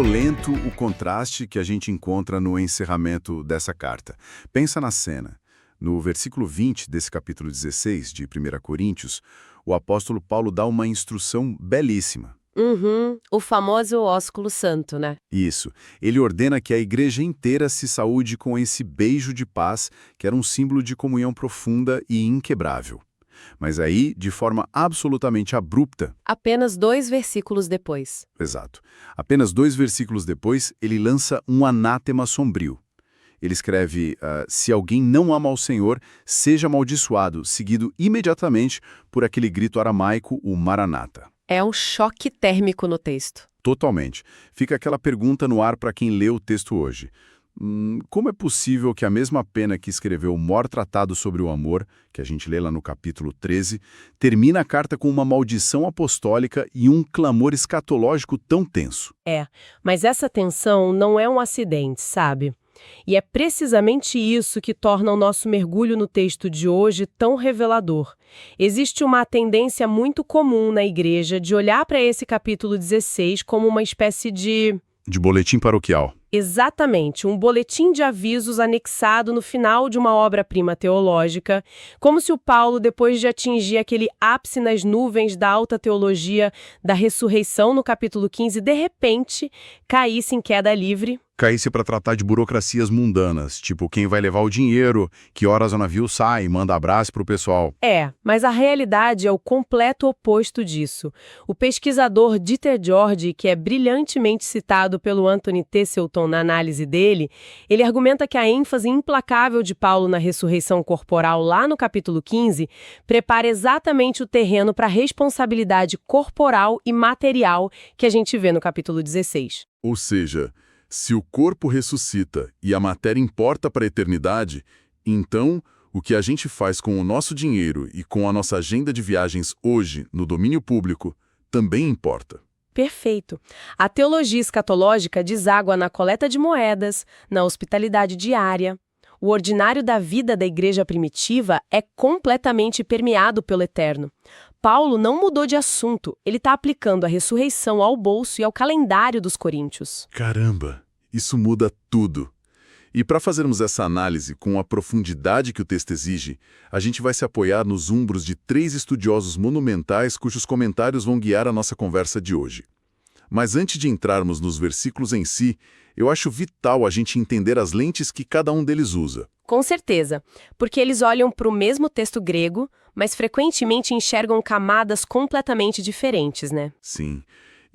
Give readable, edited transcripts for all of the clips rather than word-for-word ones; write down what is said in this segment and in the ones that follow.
violento o contraste que a gente encontra no encerramento dessa carta. Pensa na cena. No versículo 20 desse capítulo 16 de 1 Coríntios, o apóstolo Paulo dá uma instrução belíssima. O famoso ósculo santo, né? Isso. Ele ordena que a igreja inteira se saúde com esse beijo de paz, que era um símbolo de comunhão profunda e inquebrável. Mas aí, de forma absolutamente abrupta... Apenas 2 versículos depois. Exato. Apenas 2 versículos depois, ele lança um anátema sombrio. Ele escreve, se alguém não ama ao Senhor, seja amaldiçoado, seguido imediatamente por aquele grito aramaico, o Maranata. É um choque térmico no texto. Totalmente. Fica aquela pergunta no ar para quem lê o texto hoje. Como é possível que a mesma pena que escreveu o maior tratado sobre o amor, que a gente lê lá no capítulo 13, termina a carta com uma maldição apostólica e um clamor escatológico tão tenso? Mas essa tensão não é um acidente, sabe? E é precisamente isso que torna o nosso mergulho no texto de hoje tão revelador. Existe uma tendência muito comum na igreja de olhar para esse capítulo 16 como uma espécie de boletim paroquial. Exatamente, um boletim de avisos anexado no final de uma obra-prima teológica, como se o Paulo, depois de atingir aquele ápice nas nuvens da alta teologia da ressurreição no capítulo 15, de repente, caísse em queda livre. Caísse para tratar de burocracias mundanas, tipo quem vai levar o dinheiro, que horas o navio sai, manda abraço pro pessoal. Mas a realidade é o completo oposto disso. O pesquisador Dieter George, que é brilhantemente citado pelo Anthony Tesselton na análise dele, ele argumenta que a ênfase implacável de Paulo na ressurreição corporal lá no capítulo 15 prepara exatamente o terreno para a responsabilidade corporal e material que a gente vê no capítulo 16. Ou seja, se o corpo ressuscita e a matéria importa para a eternidade, então o que a gente faz com o nosso dinheiro e com a nossa agenda de viagens hoje no domínio público também importa. Perfeito. A teologia escatológica deságua na coleta de moedas, na hospitalidade diária. O ordinário da vida da igreja primitiva é completamente permeado pelo eterno. Paulo não mudou de assunto, ele está aplicando a ressurreição ao bolso e ao calendário dos coríntios. Caramba, isso muda tudo. E para fazermos essa análise com a profundidade que o texto exige, a gente vai se apoiar nos ombros de 3 estudiosos monumentais cujos comentários vão guiar a nossa conversa de hoje. Mas antes de entrarmos nos versículos em si, eu acho vital a gente entender as lentes que cada um deles usa. Com certeza, porque eles olham para o mesmo texto grego, mas frequentemente enxergam camadas completamente diferentes, né? Sim.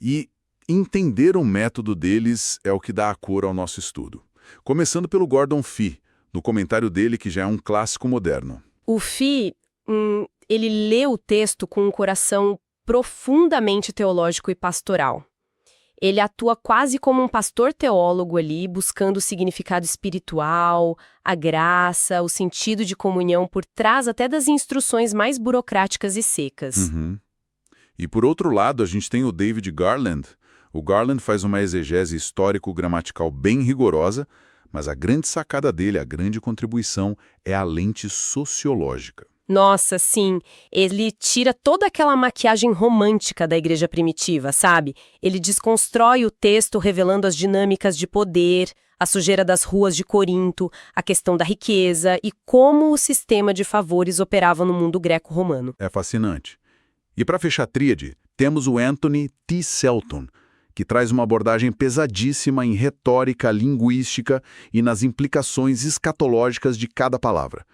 E entender o método deles é o que dá a cor ao nosso estudo. Começando pelo Gordon Fee, no comentário dele que já é um clássico moderno. O Fee, ele lê o texto com um coração profundamente teológico e pastoral. Ele atua quase como um pastor teólogo ali, buscando o significado espiritual, a graça, o sentido de comunhão por trás até das instruções mais burocráticas e secas. E por outro lado, a gente tem o David Garland. O Garland faz uma exegese histórico-gramatical bem rigorosa, mas a grande sacada dele, a grande contribuição, é a lente sociológica. Nossa, sim, ele tira toda aquela maquiagem romântica da igreja primitiva, sabe? Ele desconstrói o texto revelando as dinâmicas de poder, a sujeira das ruas de Corinto, a questão da riqueza e como o sistema de favores operava no mundo greco-romano. É fascinante. E para fechar a tríade, temos o Anthony Tesselton, que traz uma abordagem pesadíssima em retórica, linguística e nas implicações escatológicas de cada palavra.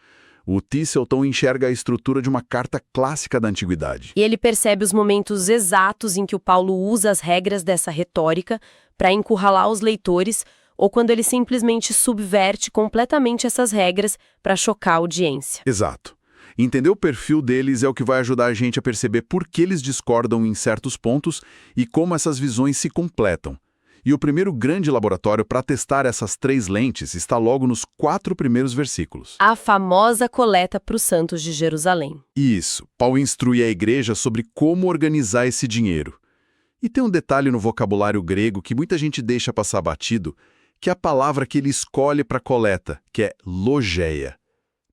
O Tesselton enxerga a estrutura de uma carta clássica da antiguidade. E ele percebe os momentos exatos em que o Paulo usa as regras dessa retórica para encurralar os leitores, ou quando ele simplesmente subverte completamente essas regras para chocar a audiência. Exato. Entender o perfil deles é o que vai ajudar a gente a perceber por que eles discordam em certos pontos e como essas visões se completam. E o primeiro grande laboratório para testar essas 3 lentes está logo nos 4 primeiros versículos. A famosa coleta para os santos de Jerusalém. Isso. Paulo instrui a igreja sobre como organizar esse dinheiro. E tem um detalhe no vocabulário grego que muita gente deixa passar batido, que é a palavra que ele escolhe para a coleta, que é logeia.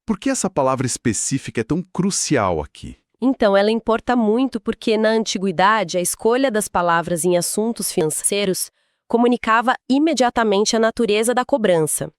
Por que essa palavra específica é tão crucial aqui? Então, ela importa muito porque, na antiguidade, a escolha das palavras em assuntos financeiros comunicava imediatamente a natureza da cobrança.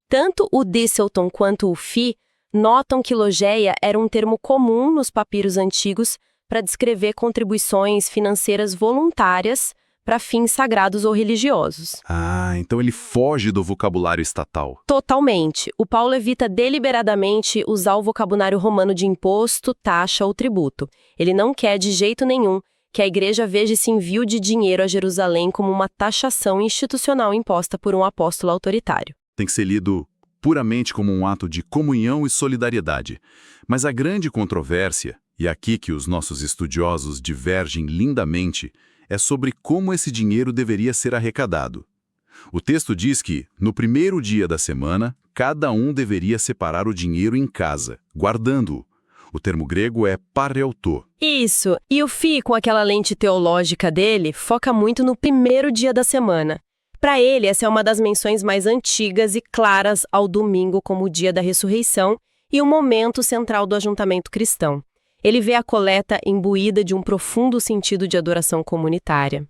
Tanto o Thistleton quanto o Fee notam que logeia era um termo comum nos papiros antigos para descrever contribuições financeiras voluntárias para fins sagrados ou religiosos. Ah, então ele foge do vocabulário estatal. Totalmente. O Paulo evita deliberadamente usar o vocabulário romano de imposto, taxa ou tributo. Ele não quer de jeito nenhum que a igreja veja esse envio de dinheiro a Jerusalém como uma taxação institucional imposta por um apóstolo autoritário. Tem que ser lido puramente como um ato de comunhão e solidariedade. Mas a grande controvérsia, e aqui que os nossos estudiosos divergem lindamente, é sobre como esse dinheiro deveria ser arrecadado. O texto diz que, no primeiro dia da semana, cada um deveria separar o dinheiro em casa, guardando-o. O termo grego é pareuto. Isso, e o Fee, com aquela lente teológica dele, foca muito no primeiro dia da semana. Para ele, essa é uma das menções mais antigas e claras ao domingo como o dia da ressurreição e o momento central do ajuntamento cristão. Ele vê a coleta imbuída de um profundo sentido de adoração comunitária.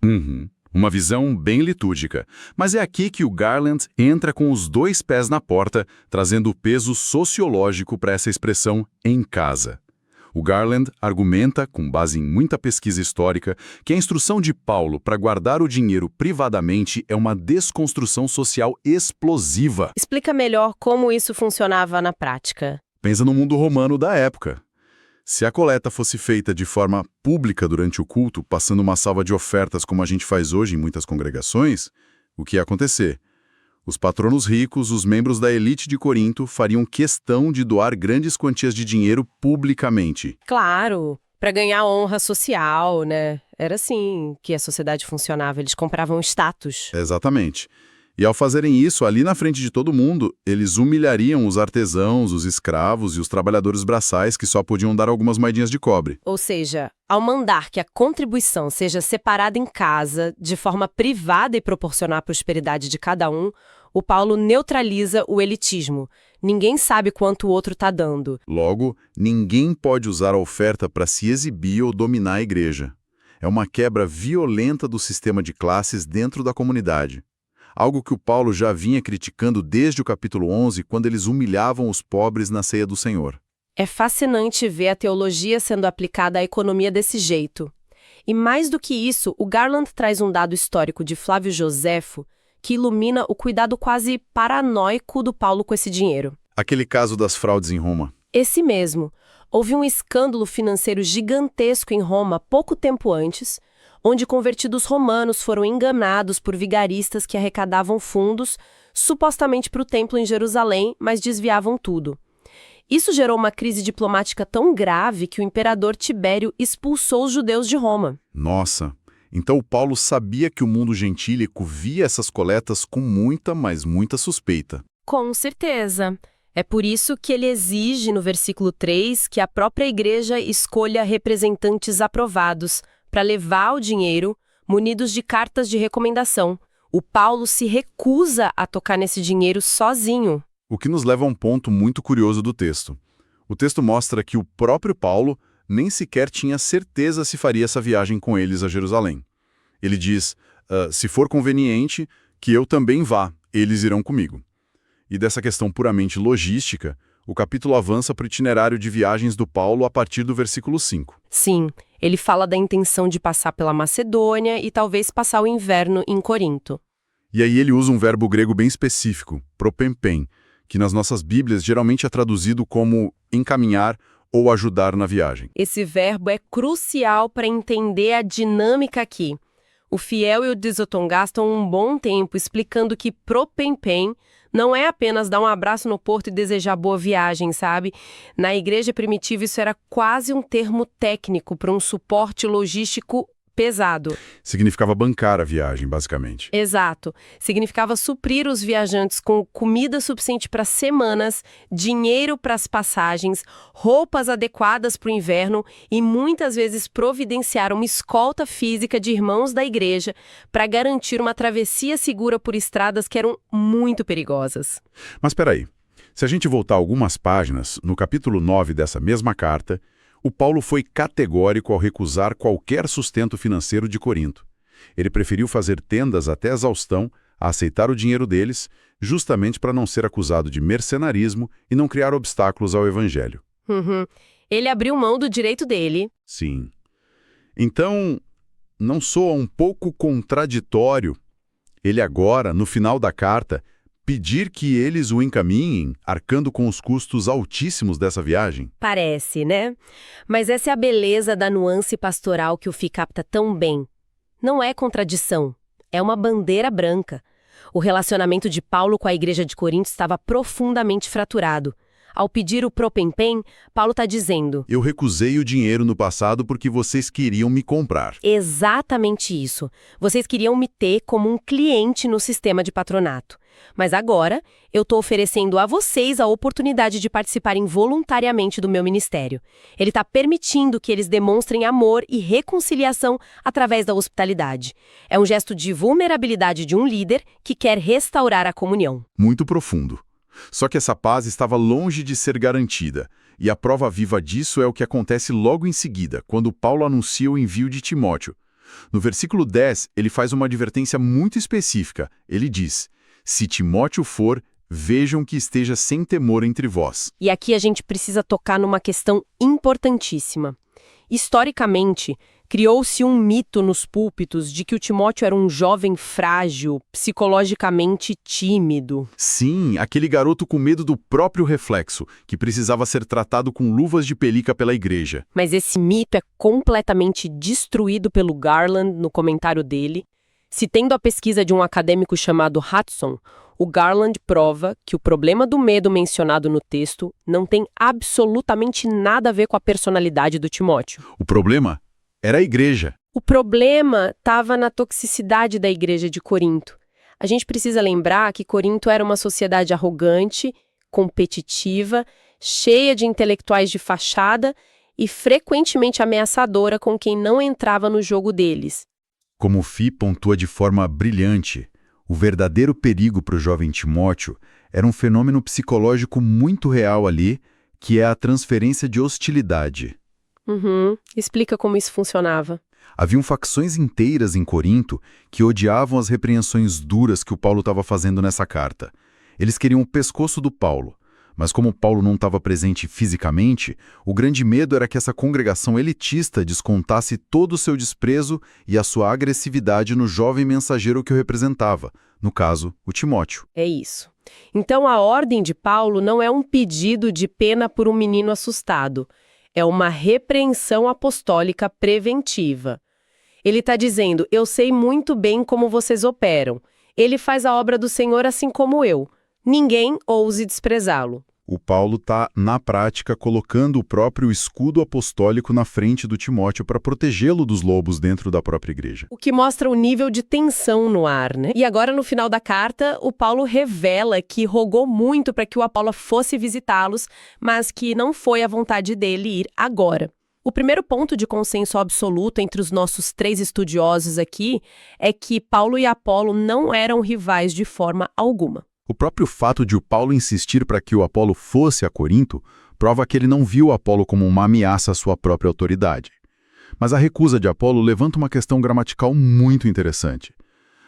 Uma visão bem litúrgica. Mas é aqui que o Garland entra com os dois pés na porta, trazendo o peso sociológico para essa expressão em casa. O Garland argumenta, com base em muita pesquisa histórica, que a instrução de Paulo para guardar o dinheiro privadamente é uma desconstrução social explosiva. Explica melhor como isso funcionava na prática. Pensa no mundo romano da época. Se a coleta fosse feita de forma pública durante o culto, passando uma salva de ofertas como a gente faz hoje em muitas congregações, o que ia acontecer? Os patronos ricos, os membros da elite de Corinto, fariam questão de doar grandes quantias de dinheiro publicamente. Claro, para ganhar honra social, né? Era assim que a sociedade funcionava, eles compravam status. Exatamente. E ao fazerem isso, ali na frente de todo mundo, eles humilhariam os artesãos, os escravos e os trabalhadores braçais que só podiam dar algumas moedinhas de cobre. Ou seja, ao mandar que a contribuição seja separada em casa, de forma privada e proporcionar a prosperidade de cada um, o Paulo neutraliza o elitismo. Ninguém sabe quanto o outro está dando. Logo, ninguém pode usar a oferta para se exibir ou dominar a igreja. É uma quebra violenta do sistema de classes dentro da comunidade. Algo que o Paulo já vinha criticando desde o capítulo 11, quando eles humilhavam os pobres na ceia do Senhor. É fascinante ver a teologia sendo aplicada à economia desse jeito. E mais do que isso, o Garland traz um dado histórico de Flávio Joséfo que ilumina o cuidado quase paranoico do Paulo com esse dinheiro. Aquele caso das fraudes em Roma. Esse mesmo. Houve um escândalo financeiro gigantesco em Roma pouco tempo antes, onde convertidos romanos foram enganados por vigaristas que arrecadavam fundos, supostamente para o templo em Jerusalém, mas desviavam tudo. Isso gerou uma crise diplomática tão grave que o imperador Tibério expulsou os judeus de Roma. Nossa, então o Paulo sabia que o mundo gentílico via essas coletas com muita, mas muita suspeita. Com certeza. É por isso que ele exige, no versículo 3, que a própria igreja escolha representantes aprovados para levar o dinheiro munidos de cartas de recomendação. O Paulo se recusa a tocar nesse dinheiro sozinho. O que nos leva a um ponto muito curioso do texto. O texto mostra que o próprio Paulo nem sequer tinha certeza se faria essa viagem com eles a Jerusalém. Ele diz, se for conveniente, que eu também vá, eles irão comigo. E dessa questão puramente logística, o capítulo avança para o itinerário de viagens do Paulo a partir do versículo 5. Sim, ele fala da intenção de passar pela Macedônia e talvez passar o inverno em Corinto. E aí ele usa um verbo grego bem específico, propempen, que nas nossas Bíblias geralmente é traduzido como encaminhar ou ajudar na viagem. Esse verbo é crucial para entender a dinâmica aqui. O Fiel e o Thistleton gastam um bom tempo explicando que propempen não é apenas dar um abraço no porto e desejar boa viagem, sabe? Na igreja primitiva isso era quase um termo técnico para um suporte logístico pesado. Significava bancar a viagem, basicamente. Exato. Significava suprir os viajantes com comida suficiente para semanas, dinheiro para as passagens, roupas adequadas para o inverno e muitas vezes providenciar uma escolta física de irmãos da igreja para garantir uma travessia segura por estradas que eram muito perigosas. Mas espera aí. Se a gente voltar algumas páginas, no capítulo 9 dessa mesma carta, o Paulo foi categórico ao recusar qualquer sustento financeiro de Corinto. Ele preferiu fazer tendas até a exaustão, a aceitar o dinheiro deles, justamente para não ser acusado de mercenarismo e não criar obstáculos ao evangelho. Uhum. Ele abriu mão do direito dele. Sim. Então, não soa um pouco contraditório ele agora, no final da carta, pedir que eles o encaminhem, arcando com os custos altíssimos dessa viagem? Parece, né? Mas essa é a beleza da nuance pastoral que o FI capta tão bem. Não é contradição, é uma bandeira branca. O relacionamento de Paulo com a igreja de Corinto estava profundamente fraturado. Ao pedir o propempem, Paulo está dizendo: Eu recusei o dinheiro no passado porque vocês queriam me comprar. exatamente isso. Vocês queriam me ter como um cliente no sistema de patronato. Mas agora, eu estou oferecendo a vocês a oportunidade de participarem voluntariamente do meu ministério. Ele está permitindo que eles demonstrem amor e reconciliação através da hospitalidade. É um gesto de vulnerabilidade de um líder que quer restaurar a comunhão. Muito profundo. Só que essa paz estava longe de ser garantida, e a prova viva disso é o que acontece logo em seguida, quando Paulo anuncia o envio de Timóteo. No versículo 10, ele faz uma advertência muito específica. Ele diz: se Timóteo for, vejam que esteja sem temor entre vós. E aqui a gente precisa tocar numa questão importantíssima. Historicamente, criou-se um mito nos púlpitos de que o Timóteo era um jovem frágil, psicologicamente tímido. Sim, aquele garoto com medo do próprio reflexo, que precisava ser tratado com luvas de pelica pela igreja. Mas esse mito é completamente destruído pelo Garland no comentário dele. Citando a pesquisa de um acadêmico chamado Hudson, o Garland prova que o problema do medo mencionado no texto não tem absolutamente nada a ver com a personalidade do Timóteo. O problema era a igreja. O problema estava na toxicidade da igreja de Corinto. A gente precisa lembrar que Corinto era uma sociedade arrogante, competitiva, cheia de intelectuais de fachada e frequentemente ameaçadora com quem não entrava no jogo deles. Como o FI pontua de forma brilhante, o verdadeiro perigo para o jovem Timóteo era um fenômeno psicológico muito real ali, que é a transferência de hostilidade. Explica como isso funcionava. Haviam facções inteiras em Corinto que odiavam as repreensões duras que o Paulo estava fazendo nessa carta. Eles queriam o pescoço do Paulo, mas como Paulo não estava presente fisicamente, o grande medo era que essa congregação elitista descontasse todo o seu desprezo e a sua agressividade no jovem mensageiro que o representava, no caso, o Timóteo. É isso. Então a ordem de Paulo não é um pedido de pena por um menino assustado. É uma repreensão apostólica preventiva. Ele está dizendo: eu sei muito bem como vocês operam. Ele faz a obra do Senhor assim como eu. Ninguém ouse desprezá-lo. O Paulo está, na prática, colocando o próprio escudo apostólico na frente do Timóteo para protegê-lo dos lobos dentro da própria igreja. O que mostra o nível de tensão no ar, né? E agora, no final da carta, o Paulo revela que rogou muito para que o Apolo fosse visitá-los, mas que não foi a vontade dele ir agora. O primeiro ponto de consenso absoluto entre os nossos 3 estudiosos aqui é que Paulo e Apolo não eram rivais de forma alguma. O próprio fato de o Paulo insistir para que o Apolo fosse a Corinto prova que ele não viu Apolo como uma ameaça à sua própria autoridade. Mas a recusa de Apolo levanta uma questão gramatical muito interessante.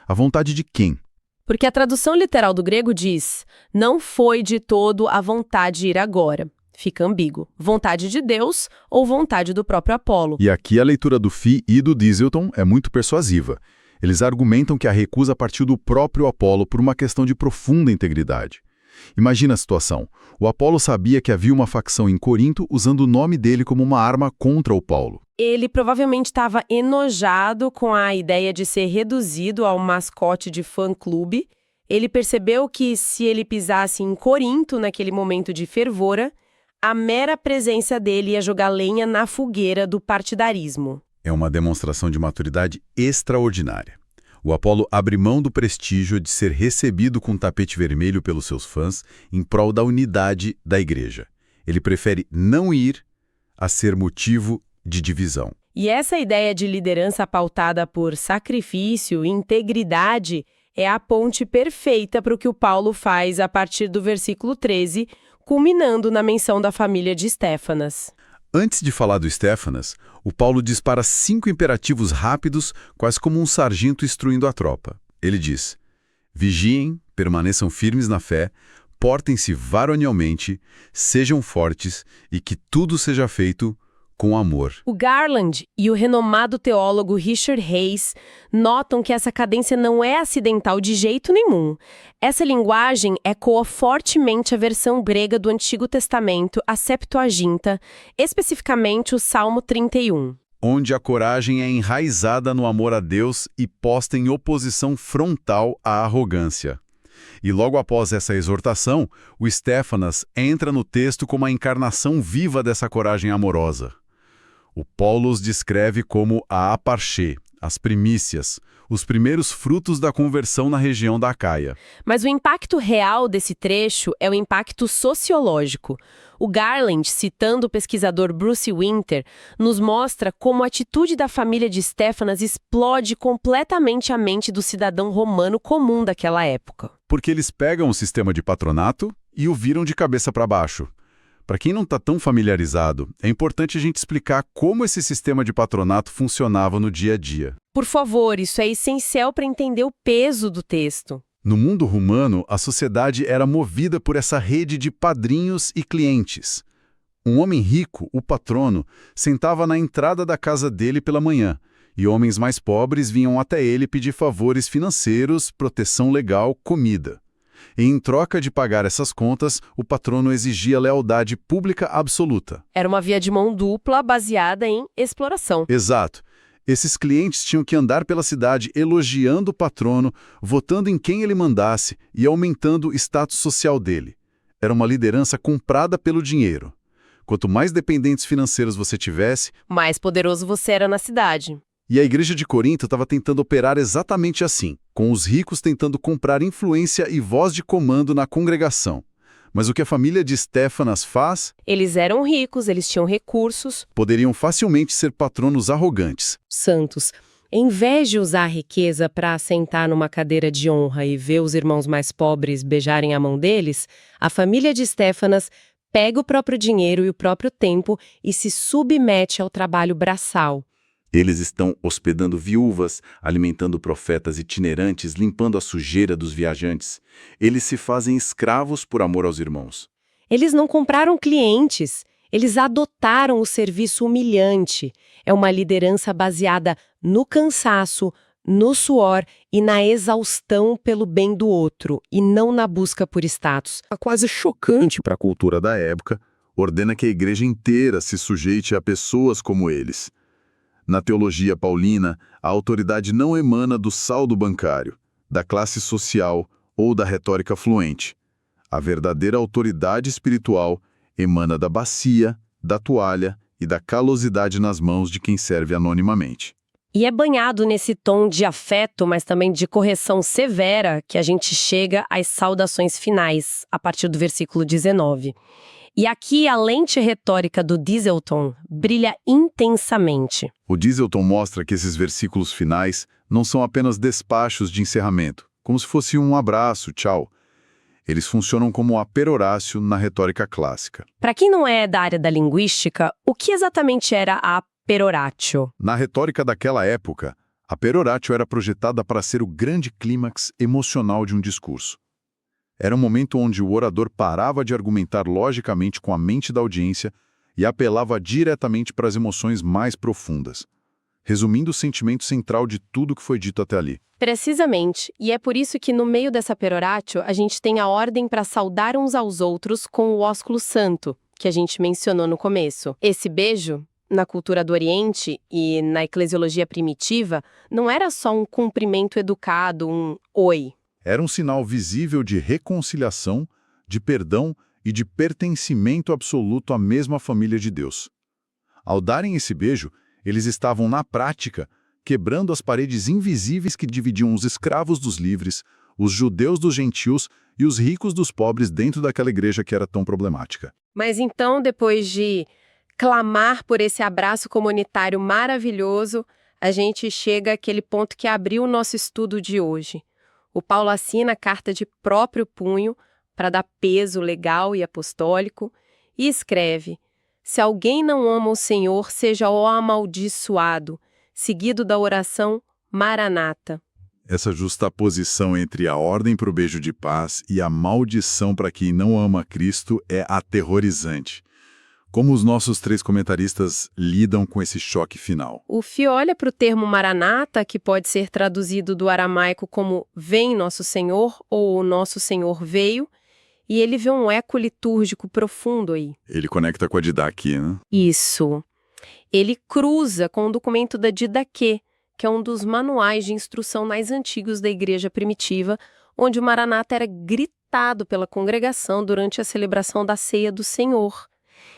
A vontade de quem? Porque a tradução literal do grego diz: não foi de todo a vontade de ir agora. Fica ambíguo. Vontade de Deus ou vontade do próprio Apolo. E aqui a leitura do FI e do Dieselton é muito persuasiva. Eles argumentam que a recusa partiu do próprio Apolo por uma questão de profunda integridade. Imagina a situação. O Apolo sabia que havia uma facção em Corinto usando o nome dele como uma arma contra o Paulo. Ele provavelmente estava enojado com a ideia de ser reduzido ao mascote de fã-clube. Ele percebeu que se ele pisasse em Corinto naquele momento de fervura, a mera presença dele ia jogar lenha na fogueira do partidarismo. É uma demonstração de maturidade extraordinária. O Apolo abre mão do prestígio de ser recebido com tapete vermelho pelos seus fãs em prol da unidade da igreja. Ele prefere não ir a ser motivo de divisão. E essa ideia de liderança pautada por sacrifício e integridade é a ponte perfeita para o que o Paulo faz a partir do versículo 13, culminando na menção da família de Estéfanas. Antes de falar do Estéfanas, o Paulo dispara 5 imperativos rápidos, quase como um sargento instruindo a tropa. Ele diz: vigiem, permaneçam firmes na fé, portem-se varonilmente, sejam fortes e que tudo seja feito com amor. O Garland e o renomado teólogo Richard Hayes notam que essa cadência não é acidental de jeito nenhum. Essa linguagem ecoa fortemente a versão grega do Antigo Testamento, a Septuaginta, especificamente o Salmo 31. Onde a coragem é enraizada no amor a Deus e posta em oposição frontal à arrogância. E logo após essa exortação, o Estéfanas entra no texto como a encarnação viva dessa coragem amorosa. O Paulo os descreve como a aparchê, as primícias, os primeiros frutos da conversão na região da Acaia. Mas o impacto real desse trecho é o impacto sociológico. O Garland, citando o pesquisador Bruce Winter, nos mostra como a atitude da família de Estéfanas explode completamente a mente do cidadão romano comum daquela época. Porque eles pegam o sistema de patronato e o viram de cabeça para baixo. Para quem não está tão familiarizado, é importante a gente explicar como esse sistema de patronato funcionava no dia a dia. Por favor, isso é essencial para entender o peso do texto. No mundo romano, a sociedade era movida por essa rede de padrinhos e clientes. Um homem rico, o patrono, sentava na entrada da casa dele pela manhã, e homens mais pobres vinham até ele pedir favores financeiros, proteção legal, comida. E em troca de pagar essas contas, o patrono exigia lealdade pública absoluta. Era uma via de mão dupla baseada em exploração. Exato. Esses clientes tinham que andar pela cidade elogiando o patrono, votando em quem ele mandasse e aumentando o status social dele. Era uma liderança comprada pelo dinheiro. Quanto mais dependentes financeiros você tivesse, mais poderoso você era na cidade. E a igreja de Corinto estava tentando operar exatamente assim, com os ricos tentando comprar influência e voz de comando na congregação. Mas o que a família de Estéfanas faz? Eles eram ricos, eles tinham recursos. Poderiam facilmente ser patronos arrogantes. Santos, em vez de usar a riqueza para sentar numa cadeira de honra e ver os irmãos mais pobres beijarem a mão deles, a família de Estéfanas pega o próprio dinheiro e o próprio tempo e se submete ao trabalho braçal. Eles estão hospedando viúvas, alimentando profetas itinerantes, limpando a sujeira dos viajantes. Eles se fazem escravos por amor aos irmãos. Eles não compraram clientes, eles adotaram o serviço humilhante. É uma liderança baseada no cansaço, no suor e na exaustão pelo bem do outro, e não na busca por status. Quase chocante para a cultura da época, ordena que a igreja inteira se sujeite a pessoas como eles. Na teologia paulina, a autoridade não emana do saldo bancário, da classe social ou da retórica fluente. A verdadeira autoridade espiritual emana da bacia, da toalha e da calosidade nas mãos de quem serve anonimamente. E é banhado nesse tom de afeto, mas também de correção severa, que a gente chega às saudações finais, a partir do versículo 19. E aqui a lente retórica do Dieselton brilha intensamente. O Dieselton mostra que esses versículos finais não são apenas despachos de encerramento, como se fosse um abraço, tchau. Eles funcionam como a perorácio na retórica clássica. Para quem não é da área da linguística, o que exatamente era a peroratio? Na retórica daquela época, a peroratio era projetada para ser o grande clímax emocional de um discurso. Era um momento onde o orador parava de argumentar logicamente com a mente da audiência e apelava diretamente para as emoções mais profundas, resumindo o sentimento central de tudo que foi dito até ali. Precisamente, e é por isso que no meio dessa peroratio a gente tem a ordem para saudar uns aos outros com o ósculo santo, que a gente mencionou no começo. Esse beijo, na cultura do Oriente e na eclesiologia primitiva, não era só um cumprimento educado, um oi. Era um sinal visível de reconciliação, de perdão e de pertencimento absoluto à mesma família de Deus. Ao darem esse beijo, eles estavam, na prática, quebrando as paredes invisíveis que dividiam os escravos dos livres, os judeus dos gentios e os ricos dos pobres dentro daquela igreja que era tão problemática. Mas então, depois de clamar por esse abraço comunitário maravilhoso, a gente chega àquele ponto que abriu o nosso estudo de hoje. O Paulo assina a carta de próprio punho para dar peso legal e apostólico e escreve: Se alguém não ama o Senhor, seja o amaldiçoado, seguido da oração Maranata. Essa justaposição entre a ordem para o beijo de paz e a maldição para quem não ama Cristo é aterrorizante. Como os nossos 3 comentaristas lidam com esse choque final? O Fih olha para o termo Maranata, que pode ser traduzido do aramaico como Vem Nosso Senhor ou Nosso Senhor Veio, e ele vê um eco litúrgico profundo aí. Ele conecta com a Didaquê, né? Isso. Ele cruza com o documento da Didaquê, que é um dos manuais de instrução mais antigos da igreja primitiva, onde o Maranata era gritado pela congregação durante a celebração da ceia do Senhor.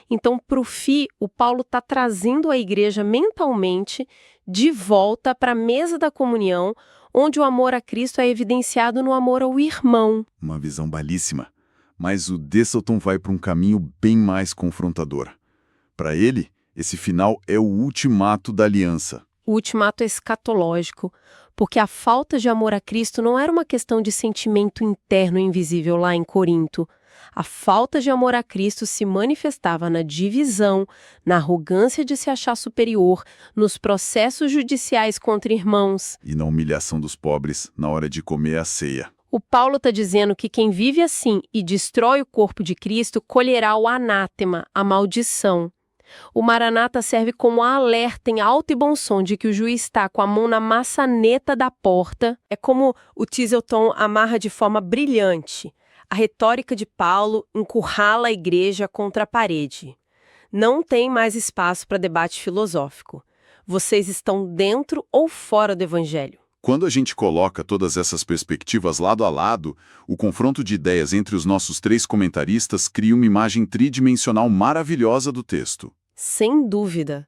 Então, para o Fih, o Paulo está trazendo a igreja mentalmente de volta para a mesa da comunhão, onde o amor a Cristo é evidenciado no amor ao irmão. Uma visão belíssima. Mas o Desselton vai para um caminho bem mais confrontador. Para ele, esse final é o ultimato da aliança. O ultimato escatológico, porque a falta de amor a Cristo não era uma questão de sentimento interno invisível lá em Corinto. A falta de amor a Cristo se manifestava na divisão, na arrogância de se achar superior, nos processos judiciais contra irmãos. E na humilhação dos pobres na hora de comer a ceia. O Paulo está dizendo que quem vive assim e destrói o corpo de Cristo colherá o anátema, a maldição. O Maranata serve como alerta em alto e bom som de que o juiz está com a mão na maçaneta da porta. É como o Cheeselton amarra de forma brilhante. A retórica de Paulo encurrala a igreja contra a parede. Não tem mais espaço para debate filosófico. Vocês estão dentro ou fora do evangelho. Quando a gente coloca todas essas perspectivas lado a lado, o confronto de ideias entre os nossos 3 comentaristas cria uma imagem tridimensional maravilhosa do texto. Sem dúvida.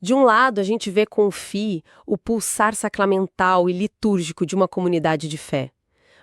De um lado, a gente vê com o Fih o pulsar sacramental e litúrgico de uma comunidade de fé.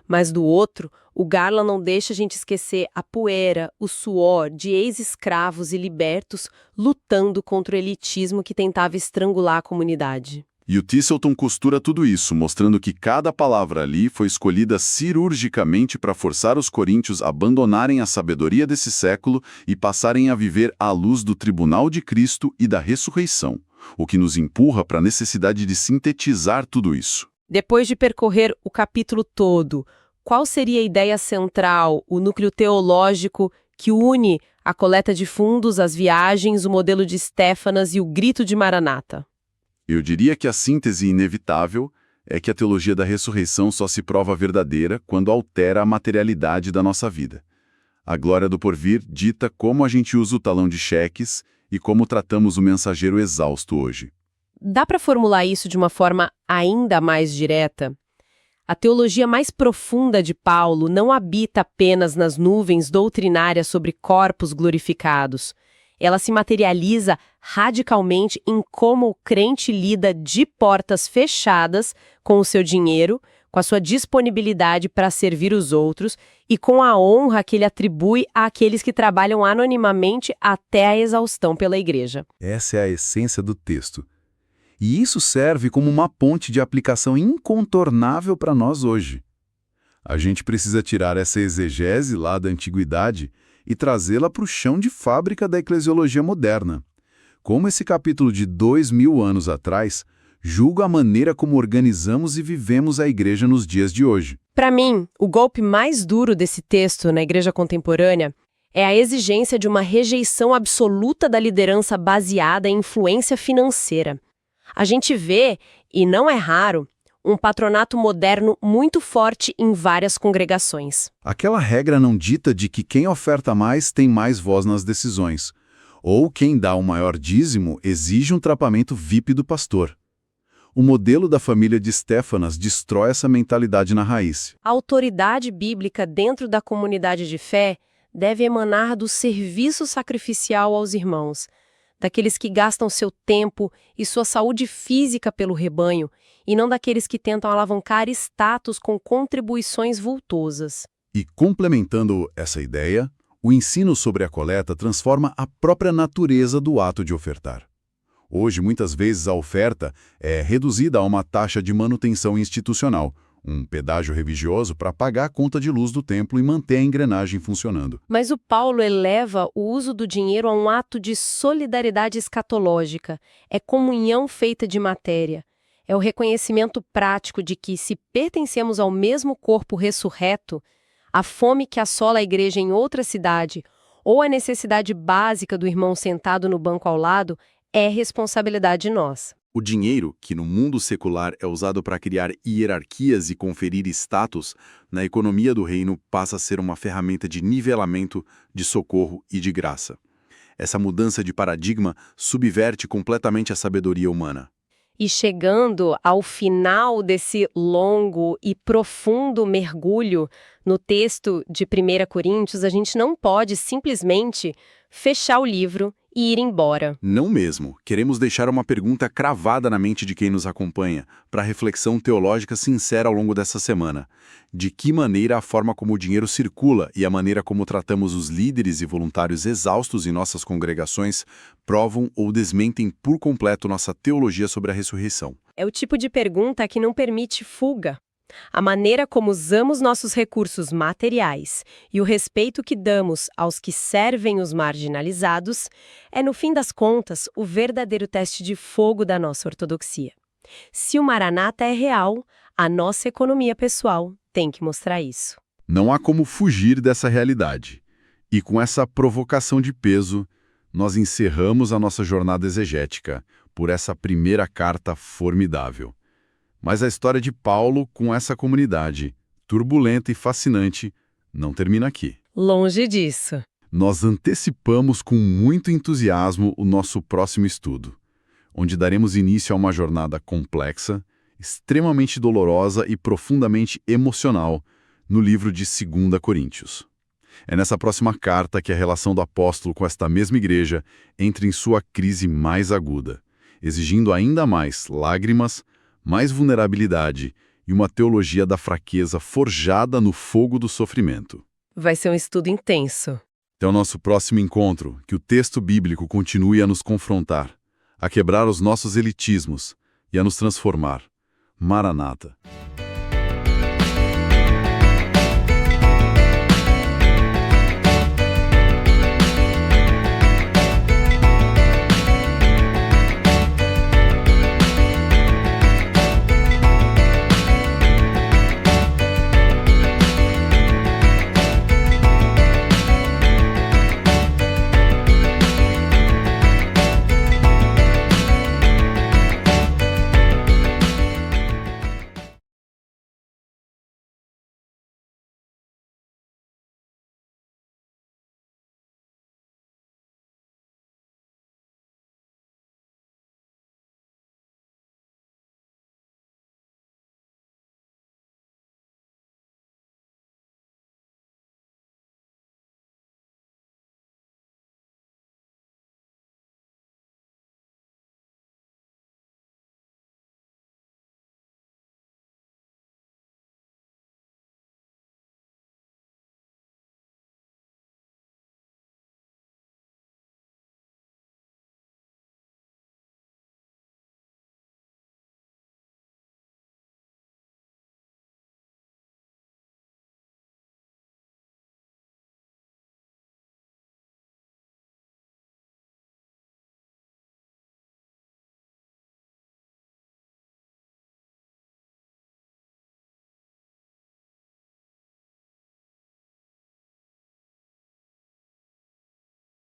Mas do outro, o Garland não deixa a gente esquecer a poeira, o suor de ex-escravos e libertos lutando contra o elitismo que tentava estrangular a comunidade. E o Cheeselton costura tudo isso, mostrando que cada palavra ali foi escolhida cirurgicamente para forçar os coríntios a abandonarem a sabedoria desse século e passarem a viver à luz do tribunal de Cristo e da ressurreição, o que nos empurra para a necessidade de sintetizar tudo isso. Depois de percorrer o capítulo todo, qual seria a ideia central, o núcleo teológico que une a coleta de fundos, as viagens, o modelo de Estéfanas e o grito de Maranata? Eu diria que a síntese inevitável é que a teologia da ressurreição só se prova verdadeira quando altera a materialidade da nossa vida. A glória do porvir dita como a gente usa o talão de cheques e como tratamos o mensageiro exausto hoje. Dá para formular isso de uma forma ainda mais direta? A teologia mais profunda de Paulo não habita apenas nas nuvens doutrinárias sobre corpos glorificados. Ela se materializa radicalmente em como o crente lida de portas fechadas com o seu dinheiro, com a sua disponibilidade para servir os outros e com a honra que ele atribui àqueles que trabalham anonimamente até a exaustão pela igreja. Essa é a essência do texto. E isso serve como uma ponte de aplicação incontornável para nós hoje. A gente precisa tirar essa exegese lá da antiguidade e trazê-la para o chão de fábrica da eclesiologia moderna. Como esse capítulo de 2000 anos atrás julga a maneira como organizamos e vivemos a igreja nos dias de hoje. Para mim, o golpe mais duro desse texto na igreja contemporânea é a exigência de uma rejeição absoluta da liderança baseada em influência financeira. A gente vê, e não é raro, um patronato moderno muito forte em várias congregações. Aquela regra não dita de que quem oferta mais tem mais voz nas decisões, ou quem dá o maior dízimo exige um tratamento VIP do pastor. O modelo da família de Estéfanas destrói essa mentalidade na raiz. A autoridade bíblica dentro da comunidade de fé deve emanar do serviço sacrificial aos irmãos, daqueles que gastam seu tempo e sua saúde física pelo rebanho, e não daqueles que tentam alavancar status com contribuições vultosas. E complementando essa ideia, o ensino sobre a coleta transforma a própria natureza do ato de ofertar. Hoje, muitas vezes, a oferta é reduzida a uma taxa de manutenção institucional, um pedágio religioso para pagar a conta de luz do templo e manter a engrenagem funcionando. Mas o Paulo eleva o uso do dinheiro a um ato de solidariedade escatológica. É comunhão feita de matéria. É o reconhecimento prático de que, se pertencemos ao mesmo corpo ressurreto, a fome que assola a igreja em outra cidade ou a necessidade básica do irmão sentado no banco ao lado é responsabilidade nossa. O dinheiro, que no mundo secular é usado para criar hierarquias e conferir status, na economia do reino passa a ser uma ferramenta de nivelamento, de socorro e de graça. Essa mudança de paradigma subverte completamente a sabedoria humana. E chegando ao final desse longo e profundo mergulho no texto de 1 Coríntios, a gente não pode simplesmente fechar o livro e ir embora. Não mesmo. Queremos deixar uma pergunta cravada na mente de quem nos acompanha, para reflexão teológica sincera ao longo dessa semana. De que maneira a forma como o dinheiro circula e a maneira como tratamos os líderes e voluntários exaustos em nossas congregações provam ou desmentem por completo nossa teologia sobre a ressurreição? É o tipo de pergunta que não permite fuga. A maneira como usamos nossos recursos materiais e o respeito que damos aos que servem os marginalizados é, no fim das contas, o verdadeiro teste de fogo da nossa ortodoxia. Se o Maranata é real, a nossa economia pessoal tem que mostrar isso. Não há como fugir dessa realidade. E com essa provocação de peso, nós encerramos a nossa jornada exegética por essa primeira carta formidável. Mas a história de Paulo com essa comunidade, turbulenta e fascinante, não termina aqui. Longe disso. Nós antecipamos com muito entusiasmo o nosso próximo estudo, onde daremos início a uma jornada complexa, extremamente dolorosa e profundamente emocional no livro de 2 Coríntios. É nessa próxima carta que a relação do apóstolo com esta mesma igreja entra em sua crise mais aguda, exigindo ainda mais lágrimas, mais vulnerabilidade e uma teologia da fraqueza forjada no fogo do sofrimento. Vai ser um estudo intenso. Até o nosso próximo encontro, que o texto bíblico continue a nos confrontar, a quebrar os nossos elitismos e a nos transformar. Maranata.